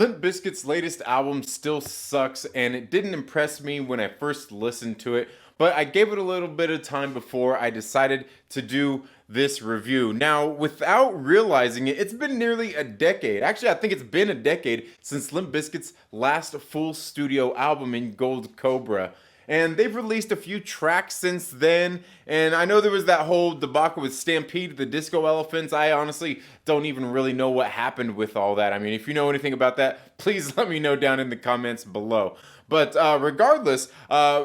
Limp Bizkit's latest album still sucks, and it didn't impress me when I first listened to it, but I gave it a little bit of time before I decided to do this review. Now, without realizing it, it's been nearly a decade. Actually, I think it's been a decade since Limp Bizkit's last full studio album in Gold Cobra. And they've released a few tracks since then. And I know there was that whole debacle with Stampede, the Disco Elephants. I honestly don't even really know what happened with all that. I mean, if you know anything about that, please let me know down in the comments below. But regardless,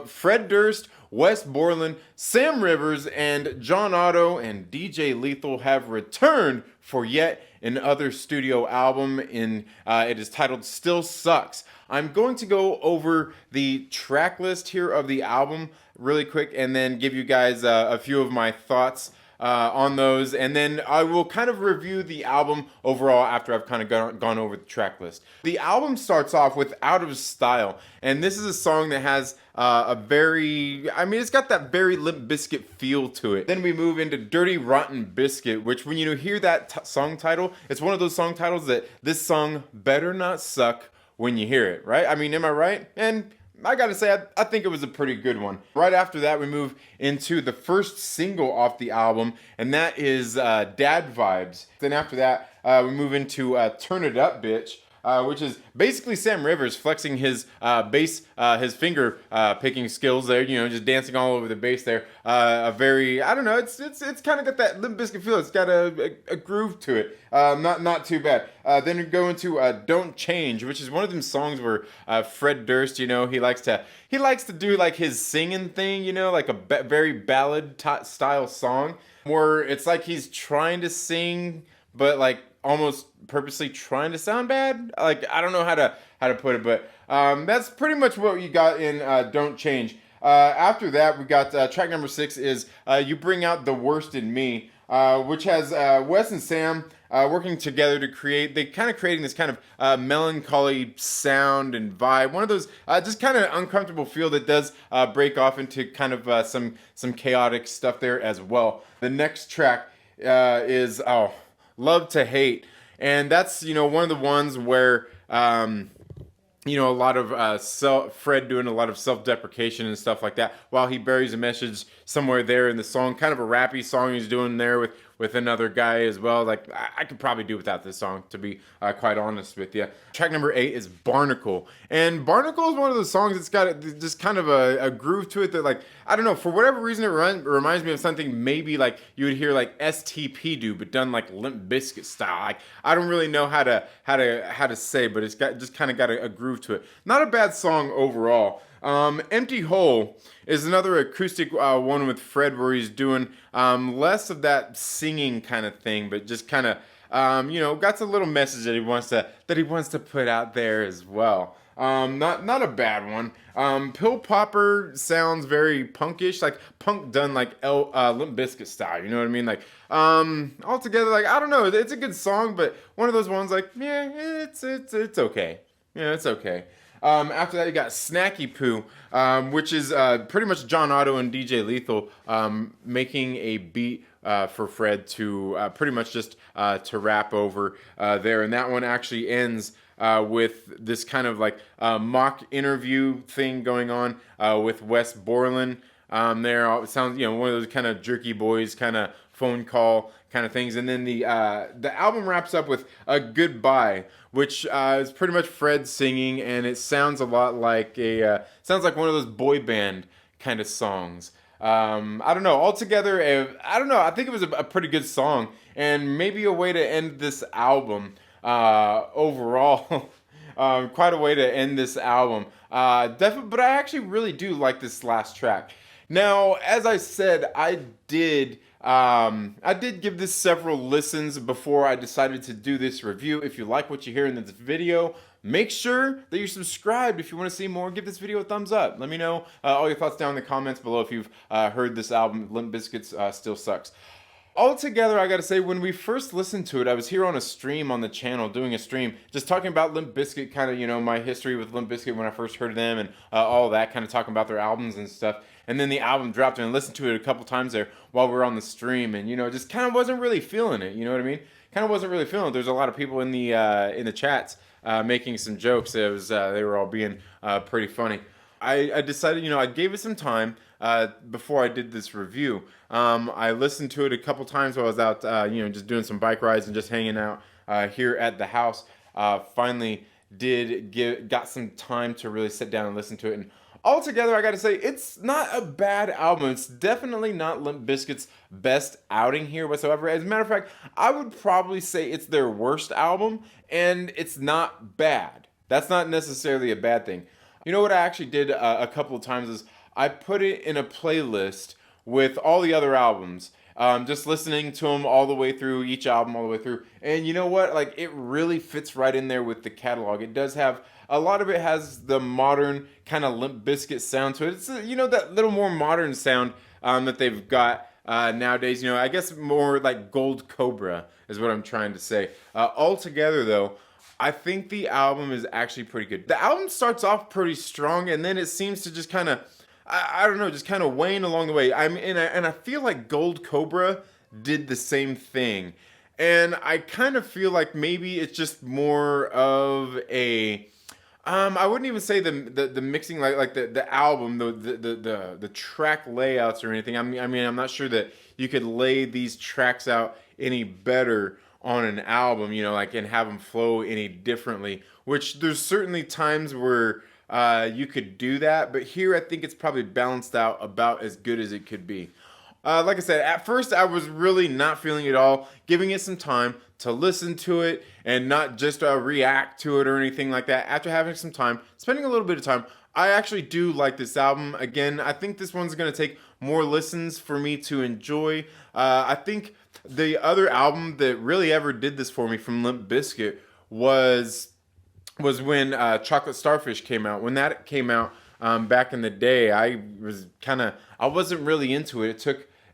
Fred Durst, Wes Borland, Sam Rivers, and John Otto and DJ Lethal have returned for yet another studio album. It is titled Still Sucks. I'm going to go over the track list here of the album really quick and then give you guys a few of my thoughts on those, and then I will kind of review the album overall after I've kind of gone over the track list. The album starts off with Out of Style, and this is a song that has it's got that very Limp Bizkit feel to it. Then we move into Dirty Rotten Biscuit, which when you hear that song title, it's one of those song titles that this song better not suck when you hear it, right? I mean, am I right? And I gotta say, I think it was a pretty good one. Right after that, we move into the first single off the album, and that is Dad Vibes. Then after that, we move into Turn It Up, Bitch, which is basically Sam Rivers flexing his bass, his finger picking skills there, you know, just dancing all over the bass there. I don't know, it's kind of got that Limp Bizkit feel. It's got a groove to it. Not too bad. Then we go into Don't Change, which is one of them songs where Fred Durst, you know, he likes to do like his singing thing, you know, like a very ballad style song where it's like he's trying to sing, but like almost purposely trying to sound bad. Like, I don't know how to put it, but that's pretty much what you got in Don't Change. After that, we got track number 6 is You Bring Out the Worst in Me, which has Wes and Sam working together to creating this kind of melancholy sound and vibe. One of those just kind of uncomfortable feel that does break off into kind of some chaotic stuff there as well. The next track is Love to Hate, and that's, you know, one of the ones where you know, a lot of Fred doing a lot of self-deprecation and stuff like that while he buries a message somewhere there in the song. Kind of a rappy song he's doing there with another guy as well. Like, I could probably do without this song, to be quite honest with you. Track number 8 is Barnacle, and Barnacle is one of those songs that's got just kind of a groove to it that, like, I don't know, for whatever reason it reminds me of something maybe like you would hear like STP do, but done like Limp Bizkit style. Like, I don't really know how to say, but it's got just kind of got a groove to it. Not a bad song overall. Empty Hole is another acoustic one with Fred where he's doing less of that singing kind of thing, but just kind of you know, got a little message that he wants to put out there as well. Not a bad one. Pill Popper sounds very punkish, like punk done like Limp Bizkit style. You know what I mean? Like altogether, like, I don't know, it's a good song, but one of those ones like, yeah, it's okay. Yeah, it's okay. After that, you got Snacky Poo, which is pretty much John Otto and DJ Lethal making a beat for Fred to pretty much just to rap over there. And that one actually ends with this kind of like mock interview thing going on with Wes Borland. There, it sounds, you know, one of those kind of jerky boys kind of phone call kind of things. And then the album wraps up with a Goodbye, which is pretty much Fred singing, and it sounds a lot like sounds like one of those boy band kind of songs. I don't know. Altogether, I don't know. I think it was a pretty good song, and maybe a way to end this album overall. Quite a way to end this album. Definitely, but I actually really do like this last track. Now, as I said, I did give this several listens before I decided to do this review. If you like what you hear in this video, make sure that you're subscribed. If you want to see more, give this video a thumbs up. Let me know all your thoughts down in the comments below if you've heard this album, Limp Bizkit's Still Sucks. Altogether, I gotta say, when we first listened to it, I was here on a stream on the channel, doing a stream, just talking about Limp Bizkit, kind of, you know, my history with Limp Bizkit when I first heard them, and all that, kind of talking about their albums and stuff. And then the album dropped, and I listened to it a couple times there while we were on the stream, and, you know, just kind of wasn't really feeling it, you know what I mean? Kind of wasn't really feeling it. There's a lot of people in the chats making some jokes. It was they were all being pretty funny. I decided, you know, I gave it some time before I did this review. I listened to it a couple times while I was out, you know, just doing some bike rides and just hanging out here at the house. Finally got some time to really sit down and listen to it. And altogether, I gotta say, it's not a bad album. It's definitely not Limp Bizkit's best outing here whatsoever. As a matter of fact, I would probably say it's their worst album, and it's not bad. That's not necessarily a bad thing. You know what I actually did a couple of times is I put it in a playlist with all the other albums. Just listening to them all the way through, each album all the way through. And you know what? Like, it really fits right in there with the catalog. It does have, a lot of it has the modern kind of Limp Bizkit sound to it. It's, you know, that little more modern sound that they've got nowadays. You know, I guess more like Gold Cobra is what I'm trying to say. Altogether, though, I think the album is actually pretty good. The album starts off pretty strong, and then it seems to just kind of, I don't know, just kind of wane along the way. And I feel like Gold Cobra did the same thing. And I kind of feel like maybe it's just more of a, I wouldn't even say the mixing, like the album, the track layouts or anything. I mean, I'm not sure that you could lay these tracks out any better on an album, you know, like, and have them flow any differently, which there's certainly times where you could do that, but here I think it's probably balanced out about as good as it could be. Like I said, at first I was really not feeling it all, giving it some time to listen to it and not just react to it or anything like that. After having some time, spending a little bit of time, I actually do like this album. Again, I think this one's going to take more listens for me to enjoy. I think the other album that really ever did this for me from Limp Bizkit was when Chocolate Starfish came out. When that came out back in the day, I wasn't really into it.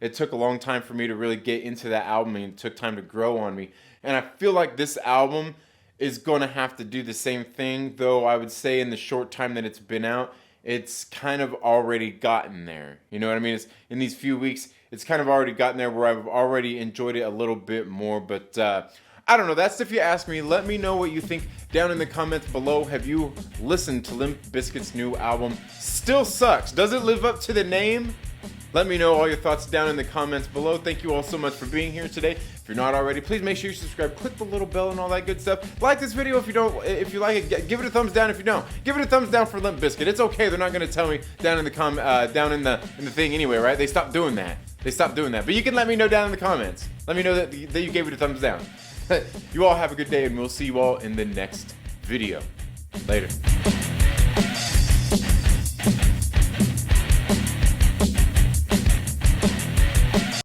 It took a long time for me to really get into that album, and it took time to grow on me. And I feel like this album is going to have to do the same thing, though I would say in the short time that it's been out, it's kind of already gotten there. You know what I mean? It's, in these few weeks, it's kind of already gotten there where I've already enjoyed it a little bit more. But I don't know. That's if you ask me. Let me know what you think down in the comments below. Have you listened to Limp Bizkit's new album, Still Sucks? Does it live up to the name? Let me know all your thoughts down in the comments below. Thank you all so much for being here today. If you're not already, please make sure you subscribe, click the little bell and all that good stuff. Like this video if you don't, if you like it, give it a thumbs down if you don't. Give it a thumbs down for Limp Bizkit. It's okay, they're not gonna tell me down in the down in the thing anyway, right? They stopped doing that. But you can let me know down in the comments. Let me know that you gave it a thumbs down. You all have a good day, and we'll see you all in the next video. Later.